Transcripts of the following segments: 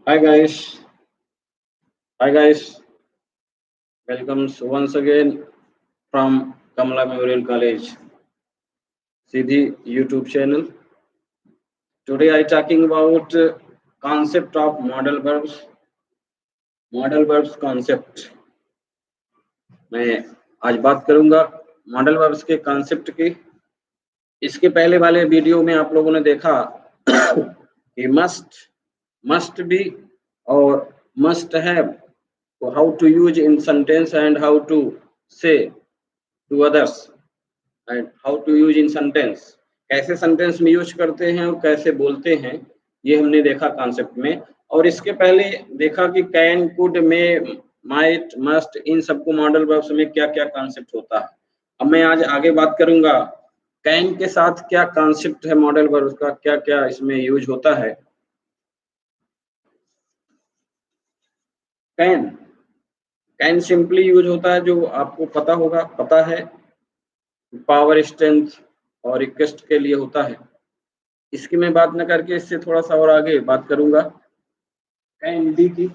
Hi guys, hi guys. Welcome once again from Kamala Memorial College, Siddhi YouTube channel. Today I talking about concept of modal verbs. Modal verbs concept. मैं आज बात करूंगा modal verbs के concept की। इसके पहले वाले video में आप लोगों ने देखा कि मस्ट बी और must have, how to use in sentence and how to say to others and how to use in sentence, कैसे सेंटेंस में यूज करते हैं और कैसे बोलते हैं, ये हमने देखा कॉन्सेप्ट में। और इसके पहले देखा कि कैन, कुड, में, माइट, मस्ट, इन सबको मॉडल वर्ब्स में क्या क्या कॉन्सेप्ट होता है। अब मैं आज आगे बात करूंगा कैन के साथ क्या कॉन्सेप्ट है मॉडल वर्ब्स का, क्या क्या इसमें यूज होता है। कैन कैन सिंपली यूज होता है, जो आपको पता है, पावर, स्ट्रेंथ और रिक्वेस्ट के लिए होता है। इसकी मैं बात न करके इससे थोड़ा सा और आगे बात करूंगा कैन बी की।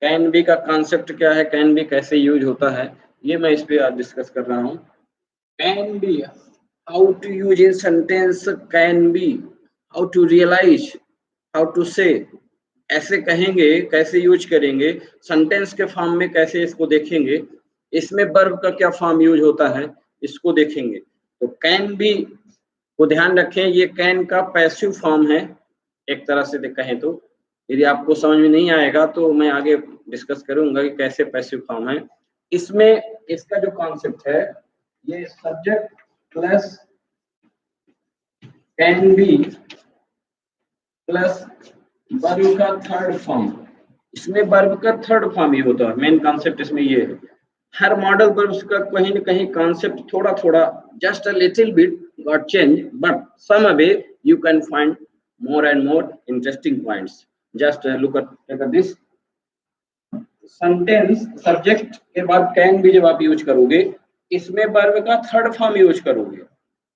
कैन बी का कॉन्सेप्ट क्या है, कैन बी कैसे यूज होता है, ये मैं इस पे आज डिस्कस कर रहा हूँ। Can be, how to use in sentence can be, how to realise, how to say, ऐसे कहेंगे, कैसे यूज करेंगे, सेंटेंस के फॉर्म में कैसे इसको देखेंगे, इसमें वर्ब का क्या फॉर्म यूज होता है, इसको देखेंगे। तो कैन बी को ध्यान रखें, ये कैन का पैसिव फॉर्म है एक तरह से कहें तो। यदि आपको समझ में नहीं आएगा तो मैं आगे डिस्कस करूंगा कि कैसे पैसिव फॉर्म है। इसमें इसका जो कॉन्सेप्ट है, ये subject plus can be plus verb का थर्ड फॉर्म, इसमें वर्ब का थर्ड फॉर्म ही होता है। मेन कॉन्सेप्ट इसमें ये है। हर मॉडल वर्ब्स का कहीं न कहीं कॉन्सेप्ट थोड़ा थोड़ा, just a little bit got changed, but some way you can find more and more interesting points. Just look at this sentence, subject के बाद कैन भी जब आप यूज करोगे, इसमें वर्ब का थर्ड फॉर्म यूज करोगे।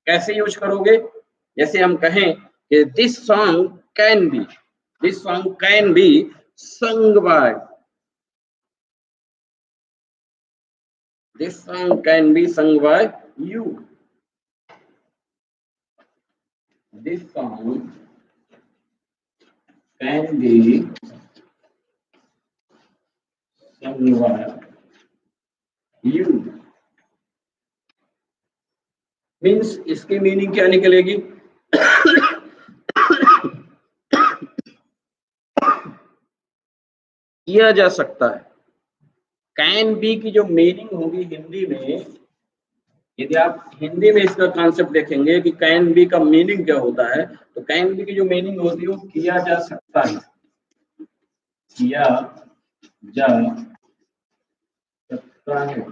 कैसे यूज करोगे, जैसे हम कहें कि this song can be sung by, this song can be sung by you, this song can be sung by you। Means इसकी मीनिंग क्या निकलेगी, किया जा सकता है। कैन बी की जो मीनिंग होगी हिंदी में, यदि आप हिंदी में इसका कॉन्सेप्ट देखेंगे कि कैन बी का मीनिंग क्या होता है, तो कैन बी की जो मीनिंग होती है वो किया जा सकता है, किया जा सकता है।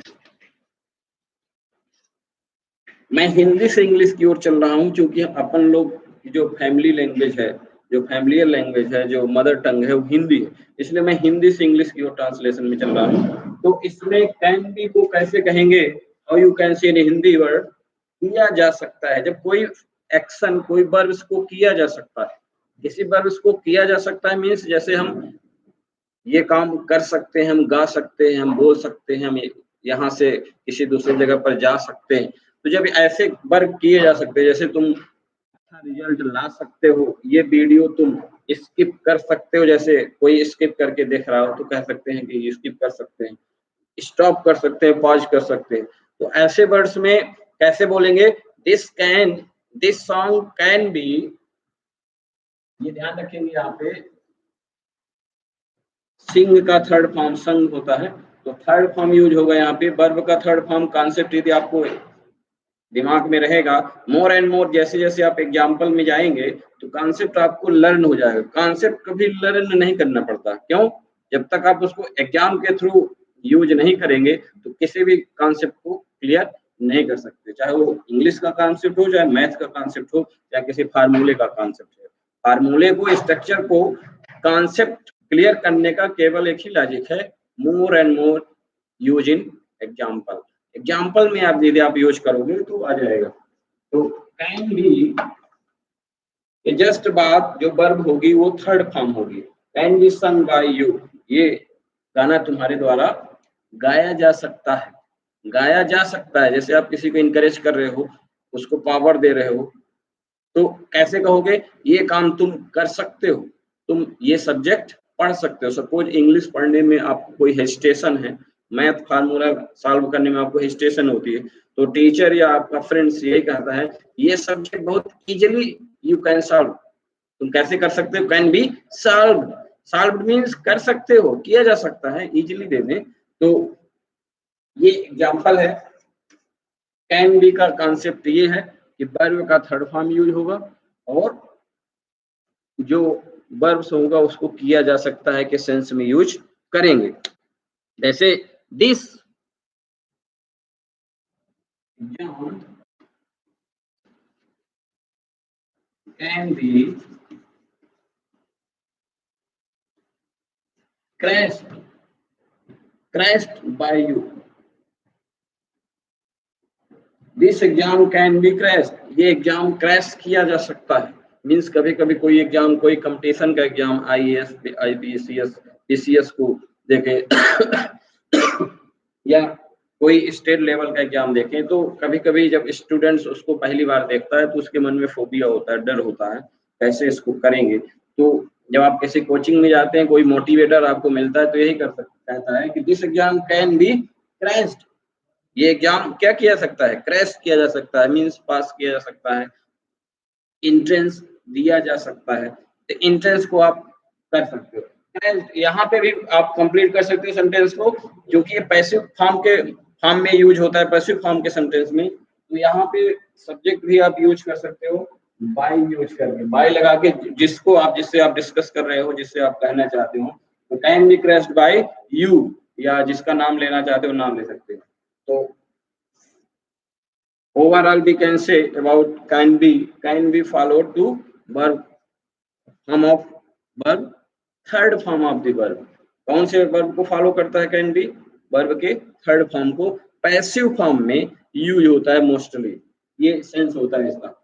मैं हिंदी से इंग्लिश की ओर चल रहा हूँ क्योंकि अपन लोग की जो फैमिली लैंग्वेज है, जो फैमिलियर लैंग्वेज है, जो मदर टंग है वो हिंदी है, इसलिए मैं हिंदी से इंग्लिश की ओर ट्रांसलेशन में चल रहा हूँ। तो इसमें कैन बी को कैसे कहेंगे, और you can say in Hindi word, किया जा सकता है। जब कोई एक्शन, कोई वर्ब को किया जा सकता है, किसी वर्ब को किया जा सकता है मीन्स जैसे हम ये काम कर सकते हैं, हम गा सकते हैं, हम बोल सकते हैं, हम यहाँ से किसी दूसरी जगह पर जा सकते हैं। तो जब ऐसे वर्क किए जा सकते हैं, जैसे तुम अच्छा रिजल्ट ला सकते हो, ये वीडियो तुम स्किप कर सकते हो, जैसे कोई स्किप करके देख रहा हो तो कह सकते हैं कि स्किप कर सकते हैं, स्टॉप कर सकते हैं, पॉज कर सकते हैं। तो ऐसे वर्ड्स में कैसे बोलेंगे, दिस सॉन्ग कैन बी, ये ध्यान रखेंगे यहाँ पे, सिंग का थर्ड फॉर्म संग होता है, तो थर्ड फॉर्म यूज होगा यहाँ पे। वर्ब का थर्ड फॉर्म कॉन्सेप्ट यदि आपको दिमाग में रहेगा, मोर एंड मोर जैसे जैसे आप एग्जाम्पल में जाएंगे तो कॉन्सेप्ट आपको लर्न हो जाएगा। कॉन्सेप्ट कभी लर्न नहीं करना पड़ता, क्यों, जब तक आप उसको एग्जाम के थ्रू यूज नहीं करेंगे तो किसी भी कॉन्सेप्ट को क्लियर नहीं कर सकते, चाहे वो इंग्लिश का कॉन्सेप्ट हो, चाहे मैथ का कॉन्सेप्ट हो, या किसी फार्मूले का कॉन्सेप्ट हो। फार्मूले को, स्ट्रक्चर को, कॉन्सेप्ट क्लियर करने का केवल एक ही लॉजिक है, more and more use in example. Example में आप यदि आप यूज करोगे तो आ जाएगा। तो कैन बी ये जस्ट बाद जो वर्ब होगी वो थर्ड फॉर्म होगी, can be sung by you, ये गाना तुम्हारे द्वारा गाया जा सकता है, गाया जा सकता है। जैसे आप किसी को इनकरेज कर रहे हो, उसको पावर दे रहे हो, तो कैसे कहोगे, ये काम तुम कर सकते हो, तुम ये सब्जेक्ट पढ़ सकते हो। सपोज इंग्लिश पढ़ने में आपको कोई हेजिटेशन है, मैथ फार्मूला सॉल्व करने में आपको हेजिटेशन होती है, तो टीचर या आपका फ्रेंड्स यही कहता है ये सब्जेक्ट बहुत इजीली यू कैन सॉल्व, तुम कैसे कर सकते हो, can be solve, solve means कर सकते हो, किया जा सकता है, इजीली दे दें। तो ये एग्जांपल है। कैन बी का कॉन्सेप्ट ये है कि वर्ब का थर्ड फॉर्म यूज होगा और जो वर्ब्स होगा उसको किया जा सकता है के सेंस में यूज करेंगे। जैसे this can be crashed crashed by you, this exam can be crash, ये एग्जाम क्रैश किया जा सकता है। मीन्स कभी कभी कोई एग्जाम, कोई कंपटीशन का एग्जाम, आईएएस आईपीएस पीसीएस को देखें या कोई स्टेट लेवल का एग्जाम देखें, तो कभी कभी जब स्टूडेंट्स उसको पहली बार देखता है तो उसके मन में फोबिया होता है, डर होता है, कैसे इसको करेंगे। तो जब आप किसी कोचिंग में जाते हैं, कोई मोटिवेटर आपको मिलता है, तो यही कर सकता कहता है कि this exam can be crashed, ये एग्जाम क्या किया जा सकता है, क्रैश किया जा सकता है, मींस पास किया जा सकता है, एंट्रेंस दिया जा सकता है। तो एंट्रेंस को आप कर सकते हो, यहाँ पे भी आप कंप्लीट कर सकते हो सेंटेंस को, जो कि पैसिव फॉर्म में यूज होता है, पैसिव फॉर्म के सेंटेंस में। तो यहाँ पे सब्जेक्ट भी आप यूज कर सकते हो बाय यूज करके, बाय लगा के, जिसको आप, जिससे आप डिस्कस कर रहे हो, जिससे आप कहना चाहते हो, तो can be crashed by you, या जिसका नाम लेना चाहते हो नाम ले सकते हो। तो overall we can say about can be followed to verb form of verb, third form of the verb, कौन से वर्ब को फॉलो करता है कैन बी, वर्ब के थर्ड फॉर्म को पैसिव फॉर्म में यूज होता है मोस्टली, ये सेंस होता है इसका।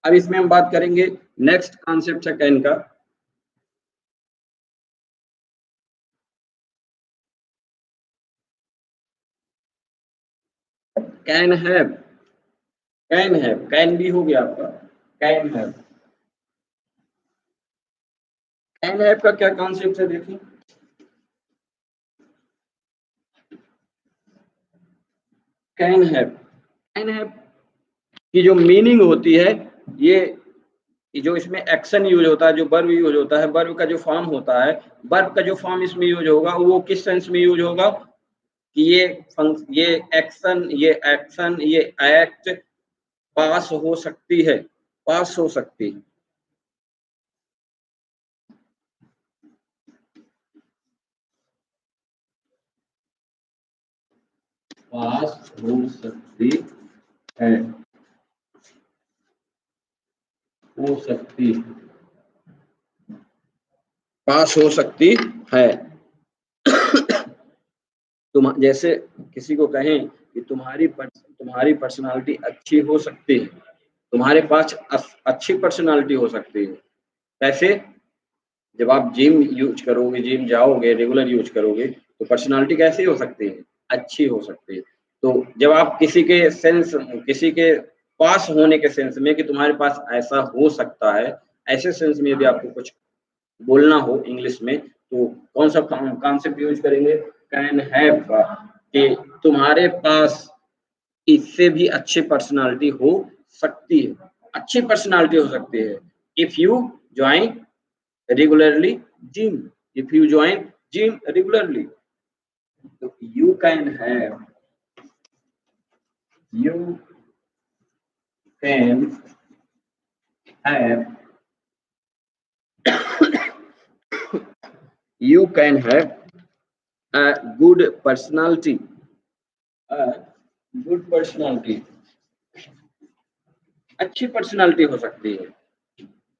अब इसमें हम बात करेंगे, नेक्स्ट कॉन्सेप्ट है कैन का, कैन हैव, कैन बी हो गया आपका, कैन हैव, कैन हैव का क्या कॉन्सेप्ट है देखिए, कैन हैव की जो मीनिंग होती है, ये जो इसमें एक्शन यूज होता है, जो वर्ब यूज होता है, वर्ब का जो फॉर्म होता है, वर्ब का जो फॉर्म इसमें यूज होगा वो किस सेंस में यूज होगा कि ये एक्शन, ये एक्ट पास हो सकती है, पास हो सकती है, पास हो सकती है, हो सकती, पास हो सकती है। तुम जैसे किसी को कहें कि तुम्हारी पर्सनालिटी अच्छी हो सकती है, तुम्हारे पास अच्छी पर्सनालिटी हो सकती है, कैसे, जब आप जिम यूज करोगे, जिम जाओगे, रेगुलर यूज करोगे, तो पर्सनालिटी कैसी हो सकती है, अच्छी हो सकती है। तो जब आप किसी के पास होने के सेंस में कि तुम्हारे पास ऐसा हो सकता है, ऐसे सेंस में यदि आपको कुछ बोलना हो इंग्लिश में, तो कौन सा कॉन्सेप्ट यूज करेंगे, कैन हैव का, कि तुम्हारे पास इससे भी अच्छी पर्सनालिटी हो सकती है, अच्छी पर्सनालिटी हो सकती है, if you join regularly gym, if you join gym regularly, so you can have you can have a good personality, a good personality, अच्छी पर्सनालिटी हो सकती है।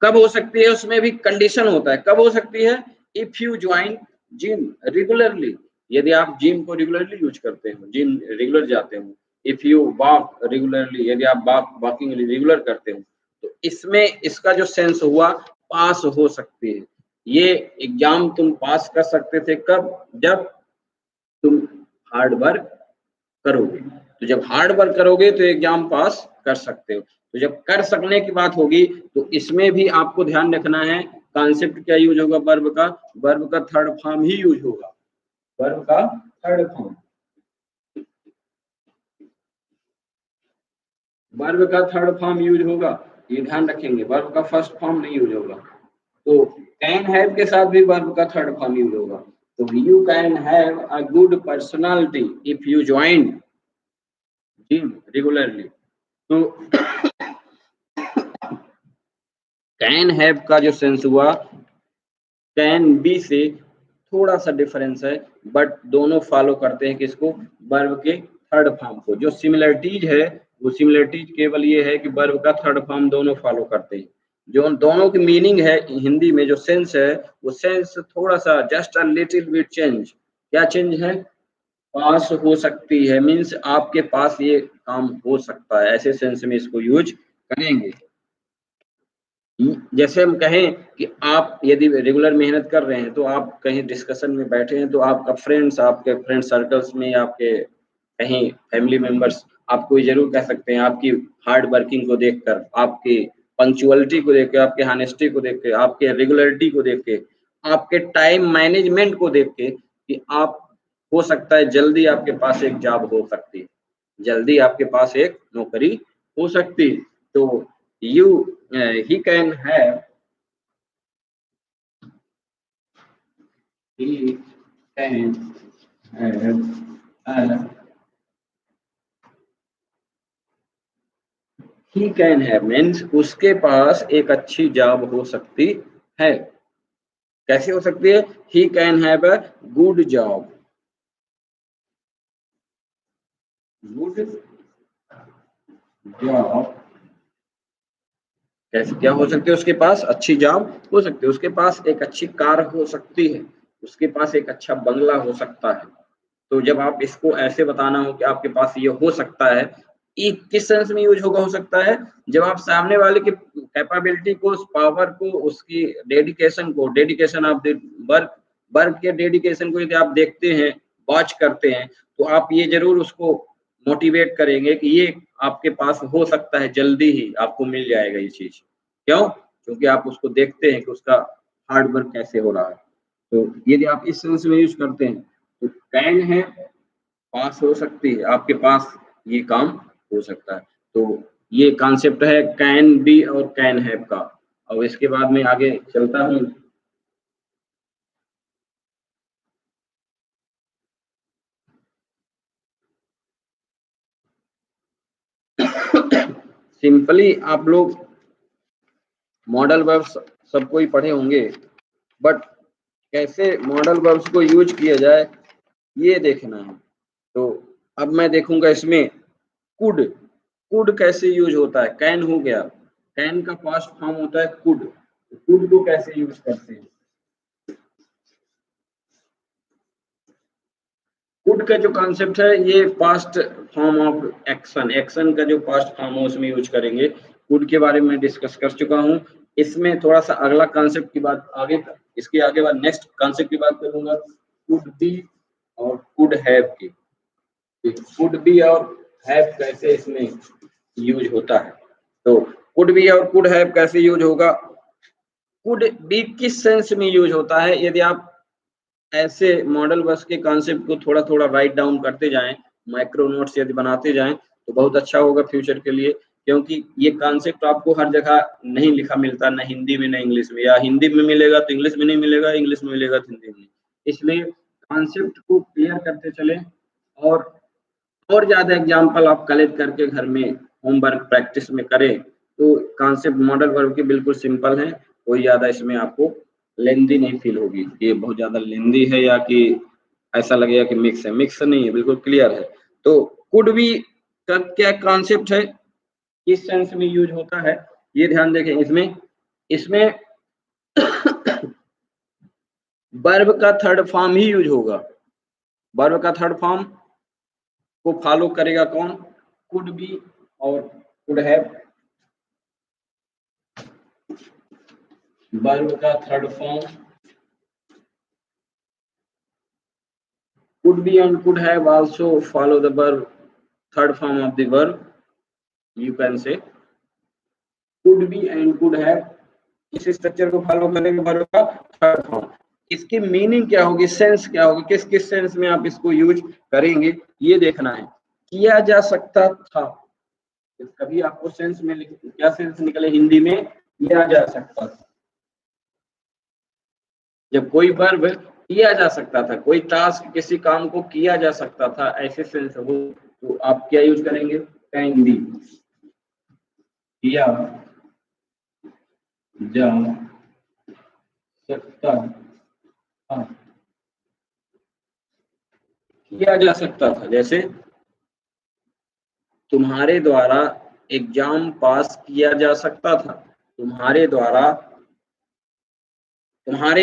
कब हो सकती है, उसमें भी कंडीशन होता है, कब हो सकती है, if you join gym regularly, यदि आप जिम को रेगुलरली यूज करते हो, जिम रेगुलर जाते हो, इफ यू वॉक रेगुलरली, यदि आप वॉकिंग रेगुलर करते हो, तो इसमें इसका जो सेंस हुआ पास हो सकती है। ये एग्जाम तुम पास कर सकते थे कब? जब तुम हार्ड वर्क करोगे। तो जब हार्ड वर्क करोगे तो एग्जाम पास कर सकते हो। तो जब कर सकने की बात होगी तो इसमें भी आपको ध्यान रखना है कॉन्सेप्ट क्या यूज होगा, वर्ब का थर्ड फॉर्म ही यूज होगा, वर्ब का थर्ड फॉर्म, वर्ब का थर्ड फॉर्म यूज होगा, ये ध्यान रखेंगे, वर्ब का फर्स्ट फॉर्म नहीं यूज होगा। तो कैन हैव के साथ भी वर्ब का थर्ड फॉर्म यूज होगा। तो you can have a good personality if you join gym regularly. तो कैन हैव का जो सेंस हुआ कैन बी से थोड़ा सा डिफरेंस है, बट दोनों फॉलो करते हैं किसको, वर्ब के थर्ड फॉर्म को। जो सिमिलरिटीज है वो सिमिलरिटीज केवल ये है कि वर्ब का थर्ड फॉर्म दोनों फॉलो करते हैं। जो दोनों की मीनिंग है हिंदी में, जो सेंस है वो सेंस थोड़ा सा just a little bit change. क्या चेंज है? पास हो सकती है, मीन्स आपके पास ये काम हो सकता है, ऐसे सेंस में इसको यूज करेंगे। जैसे हम कहें कि आप यदि रेगुलर मेहनत कर रहे हैं तो आप कहीं डिस्कशन में बैठे हैं तो आपका फ्रेंड्स, आपके फ्रेंड सर्कल्स में, आपके कहीं फैमिली मेंबर्स आपको ये जरूर कह सकते हैं, आपकी हार्ड वर्किंग को देखकर, आपकी पंक्चुअलिटी को देख के, आपके हानेस्टी को देख के, आपके रेगुलरिटी को देख के, आपके टाइम मैनेजमेंट को देख के कि आप, हो सकता है जल्दी आपके पास एक जॉब हो सकती है, जल्दी आपके पास एक नौकरी हो सकती है। तो you he can have he can have a he can have means उसके पास एक अच्छी जॉब हो सकती है। कैसे हो सकती है? he can have a good job, good job। कैसे क्या हो सकती है? उसके पास अच्छी जॉब हो सकती है, उसके पास एक अच्छी कार हो सकती है, उसके पास एक अच्छा बंगला हो सकता है। तो जब आप इसको ऐसे बताना हो कि आपके पास ये हो सकता है, ये किस सेंस में यूज होगा हो सकता है? जब आप सामने वाले की कैपेबिलिटी को, उस पावर को, उसकी डेडिकेशन को, dedication of the work, work के डेडिकेशन को यदि आप देखते हैं, वॉच करते हैं, तो आप ये जरूर उसको मोटिवेट करेंगे कि ये आपके पास हो सकता है, जल्दी ही आपको मिल जाएगा ये चीज। क्यों? क्योंकि आप उसको देखते हैं कि उसका हार्ड वर्क कैसे हो रहा है। तो यदि आप इस सेंस में यूज करते हैं तो कैन है, पास हो सकती है, आपके पास ये काम हो सकता है। तो ये कॉन्सेप्ट है कैन बी और कैन हैव का। और इसके बाद में आगे चलता हूँ। सिंपली आप लोग मॉडल वर्ब्स सबको ही पढ़े होंगे, बट कैसे मॉडल वर्ब्स को यूज किया जाए ये देखना है। तो अब मैं देखूंगा इसमें कुड, कुड कैसे यूज होता है? कैन हो गया, कैन का पास्ट फॉर्म होता है कुड, कुड को कैसे यूज करते हैं? कुड का जो कॉन्सेप्ट है ये past form of action, action का जो पास्ट फॉर्म है उसमें यूज करेंगे। कुड के बारे में डिस्कस कर चुका हूँ। इसमें थोड़ा सा अगला कॉन्सेप्ट की बात आगे, इसके आगे बाद नेक्स्ट कॉन्सेप्ट की बात करूंगा, कुड बी और कुड हैव की। कुड बी और हैव कैसे इसमें यूज होता है। तो कुड बी और कुड हैव कैसे यूज होगा? कुड बी किस सेंस में यूज होता है? यदि आप ऐसे मॉडल बस के कॉन्सेप्ट को थोड़ा थोड़ा राइट डाउन करते जाएं, माइक्रो नोट्स यदि बनाते जाएं तो बहुत अच्छा होगा फ्यूचर के लिए। क्योंकि ये कॉन्सेप्ट आपको हर जगह नहीं लिखा मिलता, ना हिंदी में ना इंग्लिश में, या हिंदी में मिलेगा तो इंग्लिश में नहीं मिलेगा, इंग्लिश में मिलेगा तो हिंदी में। इसलिए कॉन्सेप्ट को क्लियर करते चले, और ज्यादा एग्जाम्पल आप कलेक्ट करके घर में होमवर्क प्रैक्टिस में करें तो कॉन्सेप्ट मॉडल वर्ब के बिल्कुल सिंपल है। कोई ज्यादा इसमें आपको लेंदी नहीं फील होगी कि ये बहुत ज्यादा लेंदी है, या कि ऐसा लगेगा कि मिक्स है, मिक्स नहीं है, बिल्कुल क्लियर है। तो कुड बी का क्या कॉन्सेप्ट है, किस सेंस में यूज होता है, ये ध्यान देखें। इसमें इसमें वर्ब का थर्ड फॉर्म ही यूज होगा, वर्ब का थर्ड फॉर्म को फॉलो करेगा कौन? कुड बी और कुड हैव। वर्ब का third form could be and could have also follow the verb third form of the verb. You can say could be and could have इस structure को follow करेंगे verb का third form. इसकी meaning क्या होगी, sense क्या होगी, किस किस सेंस में आप इसको यूज करेंगे ये देखना है। किया जा सकता था, कभी आपको सेंस में क्या सेंस निकले हिंदी में, किया जा सकता था। जब कोई वर्ब किया जा सकता था, कोई टास्क किसी काम को किया जा सकता था, ऐसे सेंस हो तो आप क्या यूज करेंगे, कैन बी, किया जा सकता था, किया जा सकता था। जैसे तुम्हारे द्वारा एग्जाम पास किया जा सकता था, तुम्हारे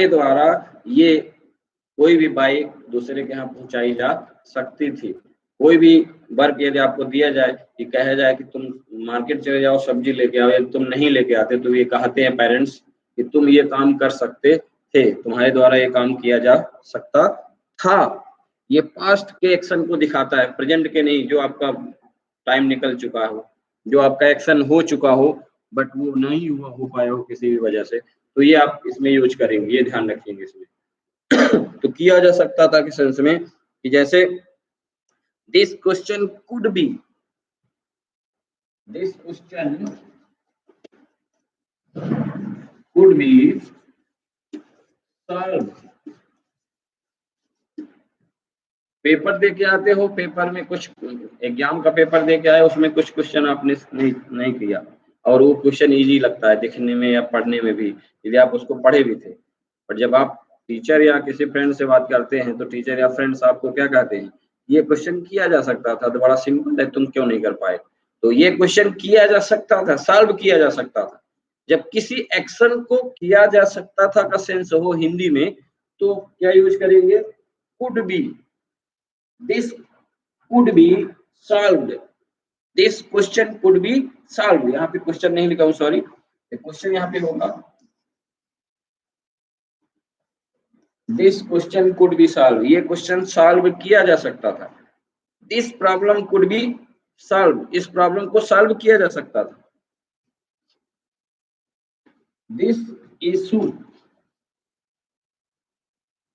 द्वारा ये कोई भी बाइक दूसरे के यहाँ पहुंचाई जा सकती थी। कोई भी वर्क यदि आपको दिया जाए कि कहा जाए कि तुम मार्केट चले जाओ सब्जी लेके आओ, यदि तुम नहीं लेके आते तो ये कहते हैं पेरेंट्स कि तुम ये काम कर सकते थे, तुम्हारे द्वारा ये काम किया जा सकता था। ये पास्ट के एक्शन को दिखाता है, प्रेजेंट के नहीं, जो आपका टाइम निकल चुका हो, जो आपका एक्शन हो चुका हो बट वो नहीं हुआ हो पाया हो किसी भी वजह से, तो ये आप इसमें यूज करेंगे, ये ध्यान रखेंगे इसमें। तो किया जा सकता था कि सेंस में कि जैसे this question could be, this question could be solve. Paper दे के आते हो, पेपर में कुछ एग्जाम का पेपर दे के आए, उसमें कुछ क्वेश्चन आपने नहीं किया और वो क्वेश्चन इजी लगता है दिखने में या पढ़ने में भी, यदि आप उसको पढ़े भी थे, पर जब आप टीचर या किसी फ्रेंड से बात करते हैं तो टीचर या फ्रेंड्स आपको क्या कहते हैं, ये क्वेश्चन किया जा सकता था, तो बड़ा सिंपल है, तुम क्यों नहीं कर पाए। तो ये क्वेश्चन किया जा सकता था, सॉल्व किया जा सकता था। जब किसी एक्शन को किया जा सकता था का सेंस हो हिंदी में तो क्या यूज करेंगे, could be, this could be solved, this question could B solved. यहाँ पे क्वेश्चन नहीं लिखा हूं, सॉरी, क्वेश्चन यहाँ पे होगा this question could be solve, ये क्वेश्चन सॉल्व किया जा सकता था। This problem could be solve, इस प्रॉब्लम को सॉल्व किया जा सकता था। दिस इशू,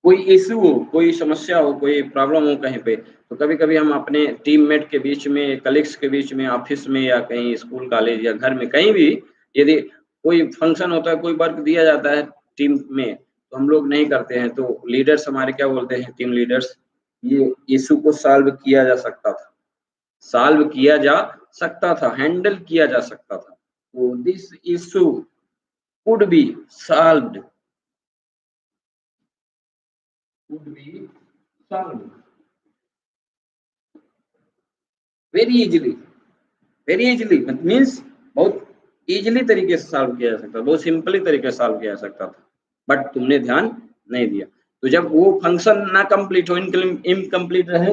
कोई इशू हो, कोई समस्या हो, कोई प्रॉब्लम हो कहीं पे, तो कभी कभी हम अपने टीममेट के बीच में, कलीग्स के बीच में, ऑफिस में या कहीं स्कूल कॉलेज या घर में कहीं भी यदि कोई फंक्शन होता है, कोई वर्क दिया जाता है टीम में, तो हम लोग नहीं करते हैं, तो लीडर्स हमारे क्या बोलते हैं, टीम लीडर्स, ये इशू को सॉल्व किया जा सकता था, सॉल्व किया जा सकता था, हैंडल किया जा सकता था। तो this issue could be solved, could be solved very easily, very easily means बहुत इजीली तरीके से सॉल्व किया जा सकता था, बहुत सिंपली तरीके से सॉल्व किया जा सकता था, बट तुमने ध्यान नहीं दिया। तो जब वो फंक्शन ना कंप्लीट हो, इनकम्प्लीट रहे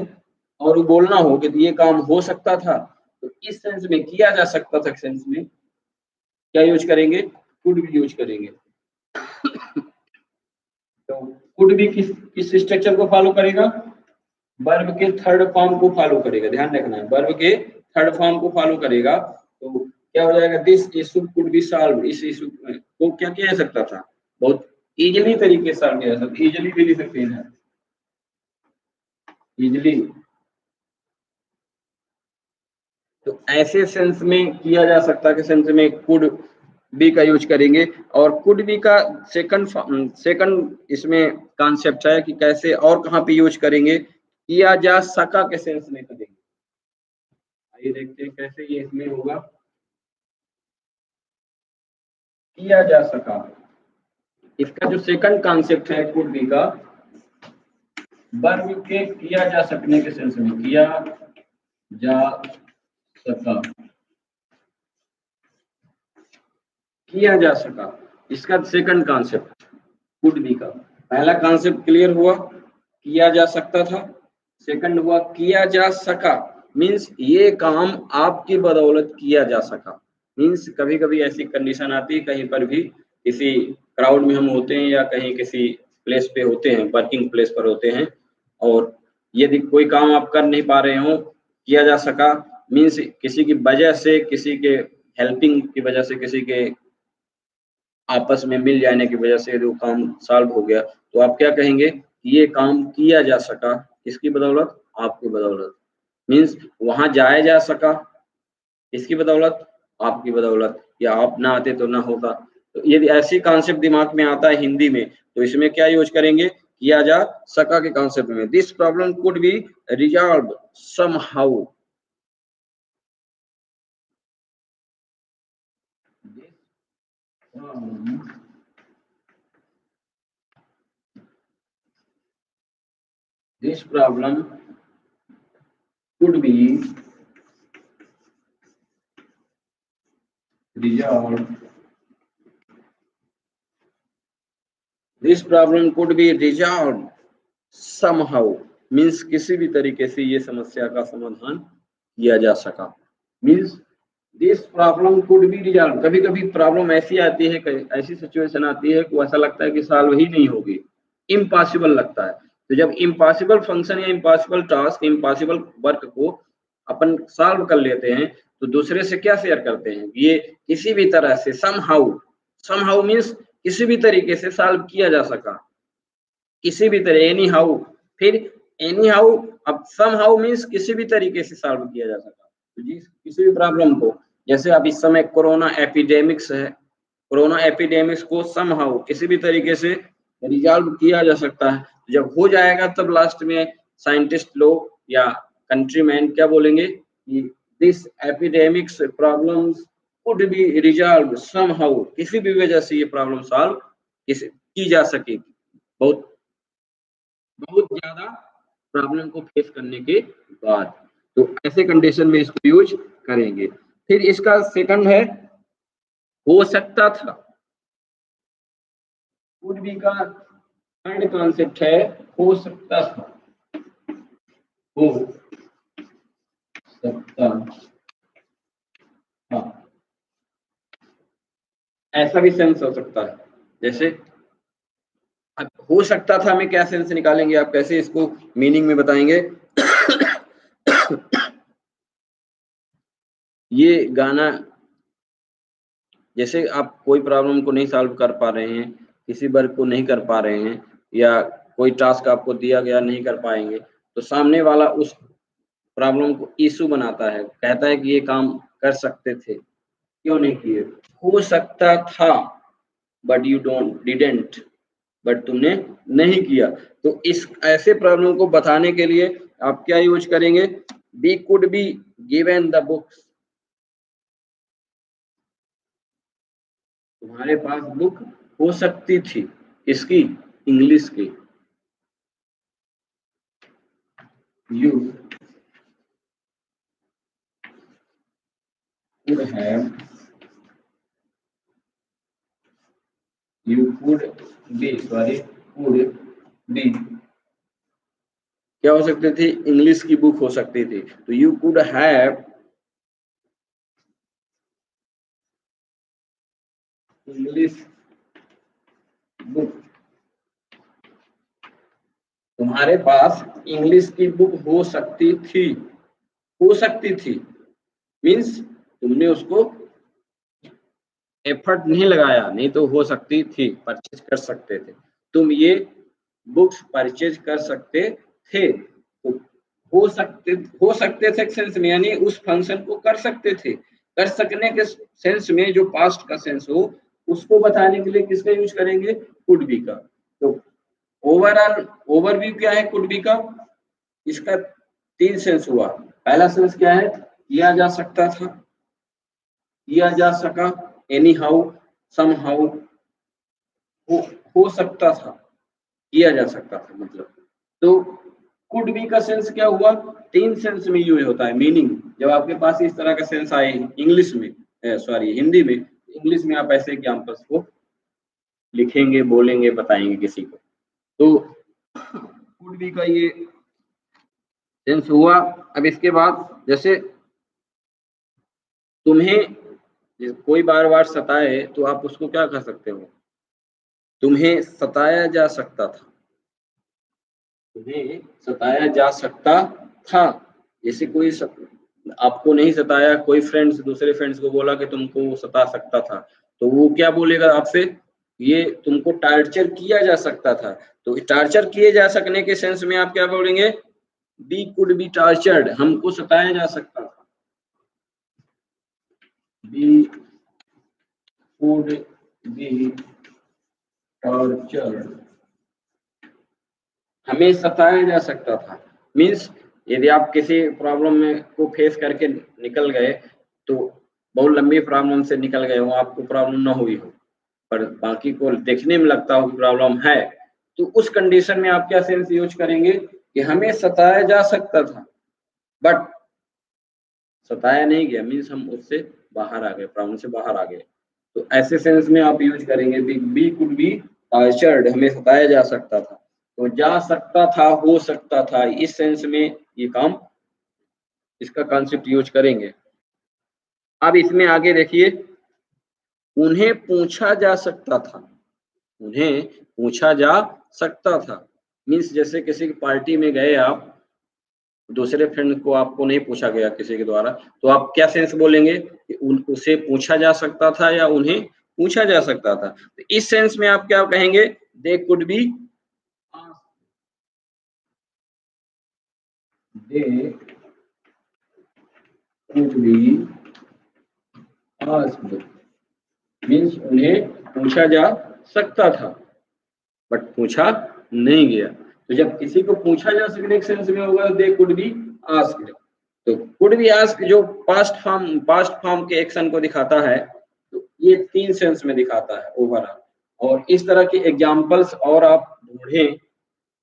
और वो बोलना हो कि ये काम हो सकता था, तो इस सेंस में किया जा सकता था सेंस में क्या यूज करेंगे, कुड भी यूज करेंगे। तो कुड भी किस स्ट्रक्चर को फॉलो करेगा, वर्ब के थर्ड फॉर्म को फॉलो करेगा, ध्यान रखना है, वर्ब के थर्ड फॉर्म को फॉलो करेगा। तो क्या हो जाएगा, this issue could be solve, इस इशू को क्या किया जा सकता था, बहुत इजीली तरीके से सॉल्व किया जा सकता, इजीली भी लिख सकते हैं, इजीली। तो ऐसे सेंस में किया जा सकता के सेंस में कुड बी का यूज करेंगे। और कुड बी का सेकंड इसमें कॉन्सेप्ट है कि कैसे और कहाँ पे यूज करेंगे, किया जा सका के सेंस में करेंगे। आइए देखते हैं कैसे ये इसमें होगा, किया जा सका। इसका जो सेकंड कॉन्सेप्ट है कुड बी का, वर्ब के किया जा सकने के सेंस में, किया जा सका, किया जा सका, इसका सेकंड कॉन्सेप्ट कुड बी का। पहला कॉन्सेप्ट क्लियर हुआ, किया जा सकता था, सेकंड हुआ किया जा सका, मीन्स ये काम आपकी बदौलत किया जा सका। मीन्स कभी कभी ऐसी कंडीशन आती है कहीं पर भी किसी क्राउड में हम होते हैं या कहीं किसी प्लेस पे होते हैं, वर्किंग प्लेस पर होते हैं, और यदि कोई काम आप कर नहीं पा रहे हो, किया जा सका, मीन्स किसी की वजह से, किसी के हेल्पिंग की वजह से, किसी के आपस में मिल जाने की वजह से यदि वो काम सॉल्व हो गया, तो आप क्या कहेंगे कि ये काम किया जा सका, किसकी बदौलत? आपकी बदौलत। मीन्स वहां जाया जा सका, किसकी बदौलत? आपकी बदौलत, या आप ना आते तो ना होता। तो यदि ऐसी कॉन्सेप्ट दिमाग में आता है हिंदी में, तो इसमें क्या यूज करेंगे? किया जा सका के कॉन्सेप्ट में, this problem could be resolve somehow. This problem could be resolved. This problem could be resolved somehow. Means किसी भी तरीके से ये समस्या का समाधान किया जा सका। Means this problem could be resolved. कभी कभी प्रॉब्लम ऐसी आती है, ऐसी सिचुएशन आती है कि ऐसा लगता है कि सॉल्व ही नहीं होगी, इम्पॉसिबल लगता है। तो जब इम्पॉसिबल फंक्शन या इम्पॉसिबल टास्क, इम्पॉसिबल वर्क को अपन सॉल्व कर लेते हैं, तो दूसरे से क्या शेयर करते हैं? ये किसी भी तरह से समहाउ, समहाउ मीन्स किसी भी तरीके से सॉल्व किया जा सका, किसी भी तरह, एनी हाउ। फिर एनी हाउ, अब समहाउ मीन्स किसी भी तरीके से सॉल्व किया जा सका। तो जी किसी भी प्रॉब्लम को, जैसे अब इस समय कोरोना एपिडेमिक्स है, कोरोना एपिडेमिक्स को समहाउ किसी भी तरीके से रिजॉल्व किया जा सकता है। जब हो जाएगा तब लास्ट में साइंटिस्ट लोग या कंट्रीमैन क्या बोलेंगे कि this epidemics problems could be resolve somehow, किसी भी वजह से ये प्रॉब्लम सॉल्व की जा सकेगी, बहुत बहुत ज्यादा प्रॉब्लम को फेस करने के बाद। तो ऐसे कंडीशन में इसको यूज करेंगे। फिर इसका सेकंड है हो सकता था, कुड बी का थर्ड कॉन्सेप्ट है हो सकता था, हो सकता था। ऐसा भी सेंस हो सकता है, जैसे अब हो सकता था में क्या सेंस निकालेंगे आप, कैसे इसको मीनिंग में बताएंगे? ये गाना, जैसे आप कोई प्रॉब्लम को नहीं सॉल्व कर पा रहे हैं, किसी वर्क को नहीं कर पा रहे हैं, या कोई टास्क आपको दिया गया नहीं कर पाएंगे, तो सामने वाला उस प्रॉब्लम को इशू बनाता है, कहता है कि ये काम कर सकते थे, क्यों नहीं किए? हो सकता था, but you don't didn't, but तुमने नहीं किया। तो इस ऐसे प्रॉब्लम को बताने के लिए आप क्या यूज करेंगे? We could be given the books, तुम्हारे पास बुक हो सकती थी, किसकी? इंग्लिश की। You could have, you could be, sorry, could be क्या हो सकती थी? इंग्लिश की बुक हो सकती थी। तो you could have English book, तुम्हारे पास इंग्लिश की बुक हो सकती थी, हो सकती थी मीन्स तुमने उसको एफर्ट नहीं लगाया, नहीं तो हो सकती थी, परचेज कर सकते थे, तुम ये बुक्स परचेज कर सकते थे। तो हो सकते थे सेंस में, यानी उस फंक्शन को कर सकते थे, कर सकने के सेंस में जो पास्ट का सेंस हो, उसको बताने के लिए किसका यूज करेंगे? कुड बी का। तो ओवरऑल ओवरव्यू क्या है कुड बी का? इसका तीन सेंस हुआ। पहला सेंस क्या है? किया जा सकता था, किया जा सका, एनी हाउ, सम हाउ, हो सकता था, किया जा सकता था, मतलब। तो कुड बी का सेंस क्या हुआ? तीन सेंस में यूज होता है मीनिंग। जब आपके पास इस तरह का सेंस आए इंग्लिश में, सॉरी हिंदी में, इंग्लिश में आप ऐसे एग्जाम्पल्स को लिखेंगे, बोलेंगे, बताएंगे किसी को। तो कुड बी का ये सेंस हुआ। अब इसके बाद जैसे तुम्हें कोई बार बार सताए तो आप उसको क्या कर सकते हो, तुम्हें सताया जा सकता था, तुम्हें सताया जा सकता था। जैसे कोई आपको नहीं सताया, कोई फ्रेंड्स दूसरे फ्रेंड्स को बोला कि तुमको सता सकता था, तो वो क्या बोलेगा आपसे, ये तुमको टार्चर किया जा सकता था। तो टार्चर किए जा सकने के सेंस में आप क्या बोलेंगे, बी कुड बी टार्चर्ड, हमको सताया जा सकता था, बी कुड बी टार्चर्ड, हमें सताया जा सकता था। मीन्स यदि आप किसी प्रॉब्लम में को फेस करके निकल गए, तो बहुत लंबी प्रॉब्लम से निकल गए हो, आपको प्रॉब्लम ना हुई हो, पर बाकी को देखने में लगता हो कि प्रॉब्लम है, तो उस कंडीशन में आप क्या सेंस यूज करेंगे कि हमें सताया जा सकता था, बट सताया नहीं गया, मीन्स हम उससे बाहर आ गए, प्रॉब्लम से बाहर आ गए। तो ऐसे सेंस में आप यूज करेंगे बी कुड बी टार्चर्ड, हमें सताया जा सकता था। तो जा सकता था, हो सकता था, इस सेंस में ये काम, इसका कॉन्सेप्ट यूज करेंगे। अब इसमें आगे देखिए, उन्हें पूछा जा सकता था, उन्हें पूछा जा सकता था, मीन्स जैसे किसी की पार्टी में गए आप, दूसरे फ्रेंड को आपको नहीं पूछा गया किसी के द्वारा, तो आप क्या सेंस बोलेंगे कि उसे पूछा जा सकता था या उन्हें पूछा जा सकता था। तो इस सेंस में आप क्या कहेंगे, they could be, they could be asked, means उन्हें पूछा जा सकता था, बट पूछा नहीं गया। तो जब किसी को पूछा जा सकने के सेंस में होगा, दे कुड बी आस्क्ड। तो कुड बी आस्क्ड जो पास्ट फॉर्म के एक्शन को दिखाता है, तो ये 3 सेंस में दिखाता है ओवरऑल। और इस तरह के एग्जांपल्स और आप ढूंढें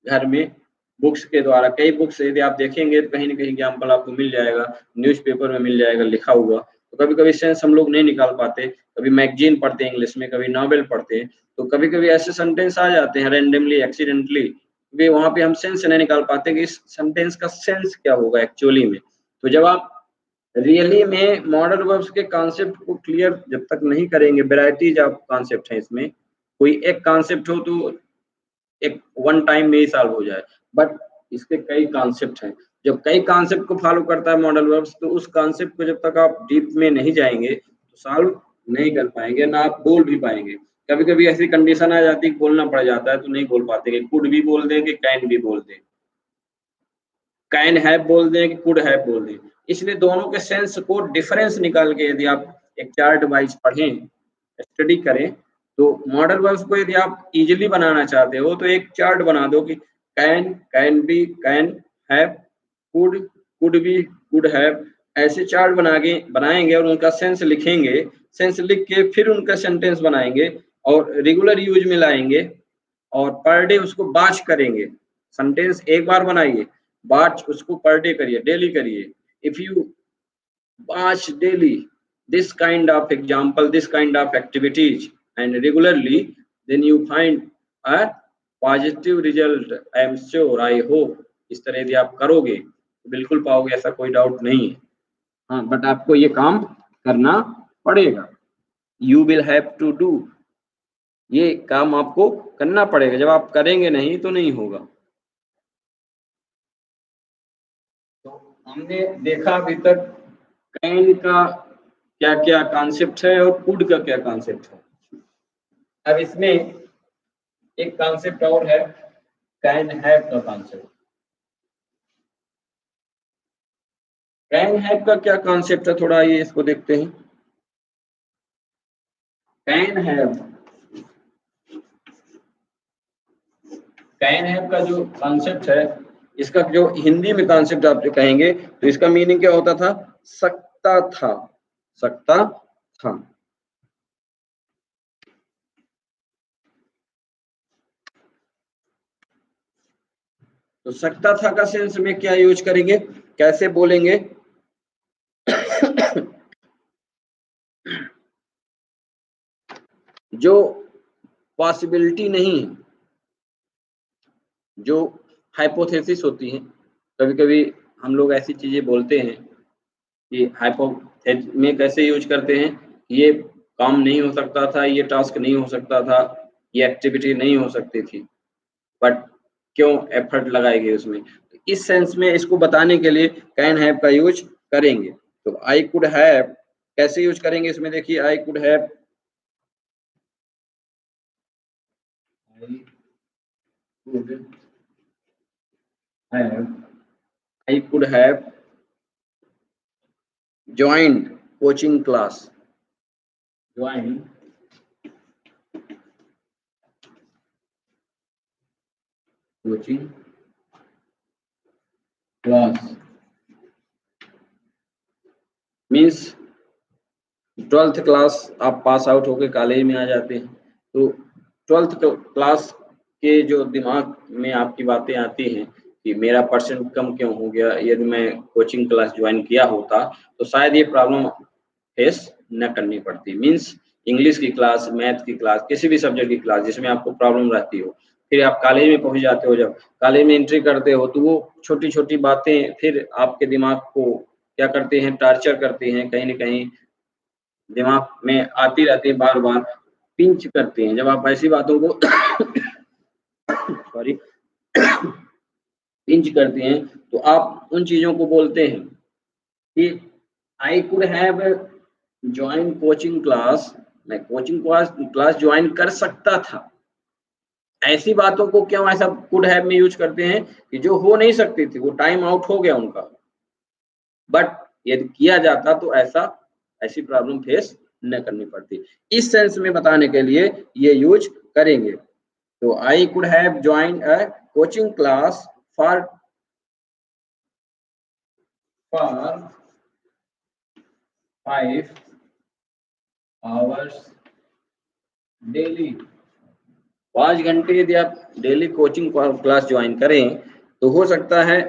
घर में बुक्स के द्वारा, कई बुक्स यदि आप देखेंगे तो कहीं ना कहीं एग्जाम्पल आपको मिल जाएगा, न्यूज़पेपर में मिल जाएगा लिखा हुआ। तो कभी कभी सेंस हम लोग नहीं निकाल पाते, कभी मैगजीन पढ़ते हैं इंग्लिश में, कभी नॉवेल पढ़ते हैं, तो कभी कभी ऐसे सेंटेंस आ जाते हैं रैंडमली, एक्सीडेंटली, वे वहां पे हम सेंस नहीं निकाल पाते कि इस सेंटेंस का सेंस क्या होगा एक्चुअली में। तो जब आप रियली में मॉडल वर्ब्स के कॉन्सेप्ट को क्लियर जब तक नहीं करेंगे, वेराइटीज ऑफ कॉन्सेप्ट है इसमें, कोई एक कॉन्सेप्ट हो तो एक वन टाइम में ही सॉल्व हो जाए, बट इसके कई कॉन्सेप्ट हैं। जब कई कॉन्सेप्ट को फॉलो करता है मॉडल वर्ब्स, तो उस कॉन्सेप्ट को जब तक आप डीप में नहीं जाएंगे तो सॉल्व नहीं कर पाएंगे, ना आप बोल भी पाएंगे। कभी कभी ऐसी कंडीशन आ जाती है कि बोलना पड़ जाता है, तो नहीं बोल पाते, कि कुड भी बोल दें कि कैन भी बोल दें, कैन हैव बोल दें कि कुड हैव बोल दें। इसलिए दोनों के सेंस को डिफरेंस निकाल के यदि आप एक चार्ट वाइज पढ़ें, स्टडी करें, तो मॉडल वर्ब्स को यदि आप इजीली बनाना चाहते हो तो एक चार्ट बना दो कि can be, can have, could be, could have, ऐसे चार्ट बनाएंगे और उनका सेंस लिखेंगे, सेंस लिख के फिर उनका सेंटेंस बनाएंगे और रेगुलर यूज में लाएंगे, और पर डे उसको बाच करेंगे। सेंटेंस एक बार बनाइए, बाच उसको पर डे करिए, डेली करिए। If you batch daily this kind of example, this kind of activities and regularly, then you find a positive result, I am sure, I hope। इस तरह यदि आप करोगे तो बिल्कुल पाओगे, ऐसा कोई डाउट नहीं है। हाँ, बट आपको ये काम करना पड़ेगा, you will have to do, ये काम आपको करना पड़ेगा, जब आप करेंगे नहीं तो नहीं होगा। तो हमने देखा अभी तक कैन का क्या क्या कॉन्सेप्ट है और कुड का क्या कॉन्सेप्ट है। अब इसमें एक कॉन्सेप्ट और है, कैन हैव का कॉन्सेप्ट। कैन हैव का क्या कॉन्सेप्ट है, थोड़ा ये इसको देखते हैं। कैन हैव, कैन हैव का जो कॉन्सेप्ट है, इसका जो हिंदी में कॉन्सेप्ट आप जो कहेंगे तो इसका मीनिंग क्या होता था, सकता था, सकता था। तो सकता था का सेंस में क्या यूज करेंगे, कैसे बोलेंगे जो पॉसिबिलिटी नहीं है, जो हाइपोथेसिस होती है, कभी कभी हम लोग ऐसी चीजें बोलते हैं कि हाइपोथेसिस में कैसे यूज करते हैं ये काम नहीं हो सकता था, ये टास्क नहीं हो सकता था, ये एक्टिविटी नहीं हो सकती थी, बट क्यों एफर्ट लगाई गई उसमें। इस सेंस में इसको बताने के लिए कैन हैव का यूज करेंगे। तो आई कुड हैव कैसे यूज करेंगे इसमें, देखिए I could have, I could have joined coaching class. Joined coaching class means 12th class आप पास आउट होके कॉलेज में आ जाते हैं, तो 12th क्लास के जो दिमाग में आपकी बातें आती हैं कि मेरा परसेंट कम क्यों हो गया, यदि मैं कोचिंग क्लास ज्वाइन किया होता तो शायद ये प्रॉब्लम फेस न करनी पड़ती। मीन्स इंग्लिश की क्लास, मैथ की क्लास, किसी भी सब्जेक्ट की क्लास जिसमें आपको प्रॉब्लम रहती हो, फिर आप कॉलेज में पहुंच जाते हो, जब कॉलेज में एंट्री करते हो तो वो छोटी छोटी बातें फिर आपके दिमाग को क्या करते हैं, टार्चर करते हैं, कहीं ना कहीं दिमाग में आती रहती है, बार बार पिंच करते हैं। जब आप ऐसी बातों को सॉरी पिंच करते हैं तो आप उन चीजों को बोलते हैं कि I could have join coaching class, मैं कोचिंग क्लास ज्वाइन कर सकता था। ऐसी बातों को क्यों ऐसा कुड हैव में यूज करते हैं कि जो हो नहीं सकती थी, वो टाइम आउट हो गया उनका, बट यदि किया जाता तो ऐसी प्रॉब्लम फेस न करनी पड़ती। इस सेंस में बताने के लिए ये यूज करेंगे। तो I could have join a coaching class for 5 hours daily. 5 घंटे यदि आप डेली कोचिंग क्लास ज्वाइन करें तो हो सकता है